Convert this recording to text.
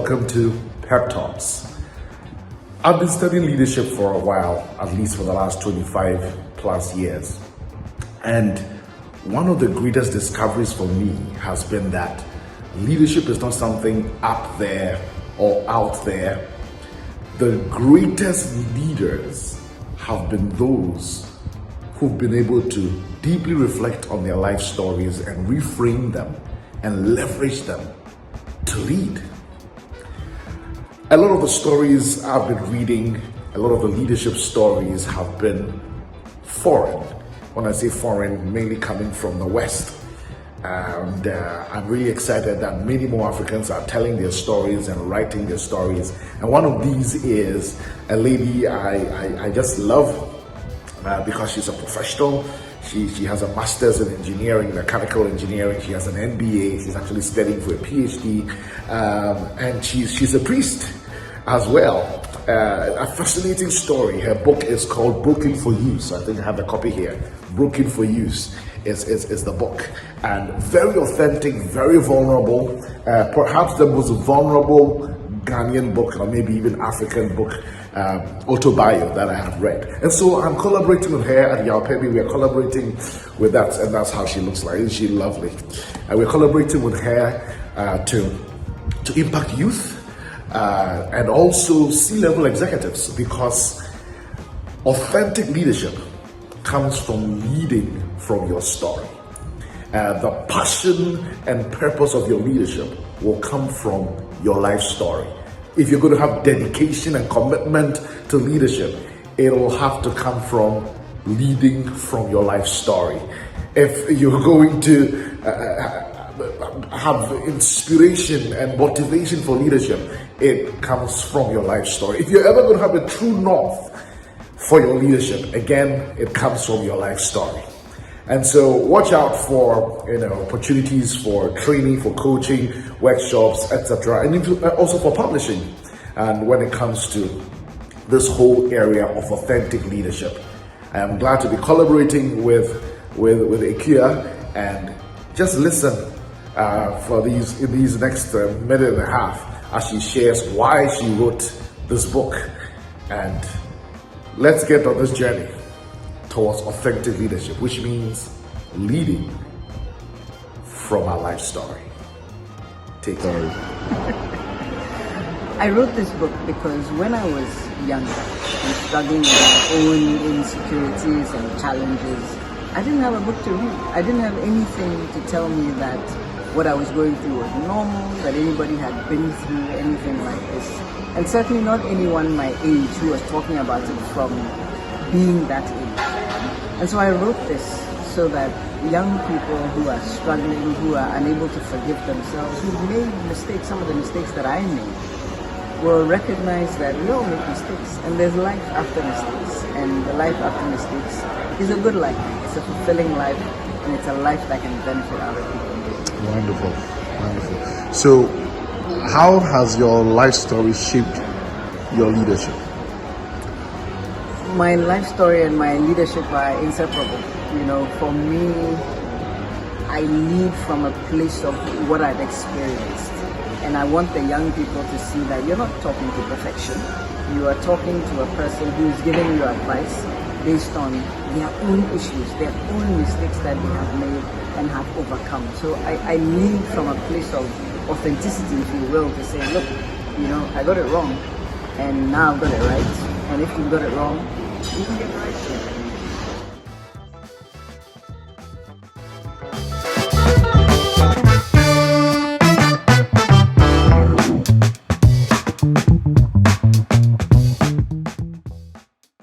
welcome to Pep Talks. I've been studying leadership for a while, at least for the last 25 plus years. And one of the greatest discoveries for me has been that leadership is not something up there or out there. The greatest leaders have been those who've been able to deeply reflect on their life stories and reframe them and leverage them to lead. A lot of the stories I've been reading, a lot of the leadership stories have been foreign. When I say foreign, mainly coming from the West. And I'm really excited that many more Africans are telling their stories and writing their stories. And one of these is a lady I just love because she's a professional. She has a master's in engineering, mechanical engineering. She has an MBA. She's actually studying for a PhD. And she's a priest as well. A fascinating story. Her book is called Broken for Use. I think I have a copy here. Broken for Use is the book. And very authentic, very vulnerable. Perhaps the most vulnerable Ghanaian book, or maybe even African book, autobio that I have read. And so I'm collaborating with her at Yaupebi. We are collaborating with that, and that's how she looks like. Isn't she lovely? And we're collaborating with her to impact youth and also C-level executives, because authentic leadership comes from leading from your story. The passion and purpose of your leadership will come from your life story. If you're going to have dedication and commitment to leadership, it will have to come from leading from your life story. If you're going to have inspiration and motivation for leadership, it comes from your life story. If you're ever going to have a true north for your leadership, again, it comes from your life story. And so watch out for opportunities for training, for coaching, workshops, etc., and also for publishing. And when it comes to this whole area of authentic leadership, I am glad to be collaborating with Ikea, and just listen for these next minute and a half as she shares why she wrote this book. And let's get on this journey towards authentic leadership, which means leading from our life story. Take care. I wrote this book because when I was younger and struggling with my own insecurities and challenges, I didn't have a book to read. I didn't have anything to tell me that what I was going through was normal, that anybody had been through anything like this. And certainly not anyone my age who was talking about it from being that age. And so I wrote this so that young people who are struggling, who are unable to forgive themselves, who've made mistakes, some of the mistakes that I made, will recognize that we all make mistakes, and there's life after mistakes, and the life after mistakes is a good life. It's a fulfilling life, and it's a life that can benefit other people. Wonderful, wonderful. So, how has your life story shaped your leadership? My life story and my leadership are inseparable. For me, I lead from a place of what I've experienced. And I want the young people to see that you're not talking to perfection. You are talking to a person who is giving you advice based on their own issues, their own mistakes that they have made and have overcome. So I lead from a place of authenticity, if you will, to say, look, I got it wrong, and now I've got it right. And if you got it wrong, you can get it right.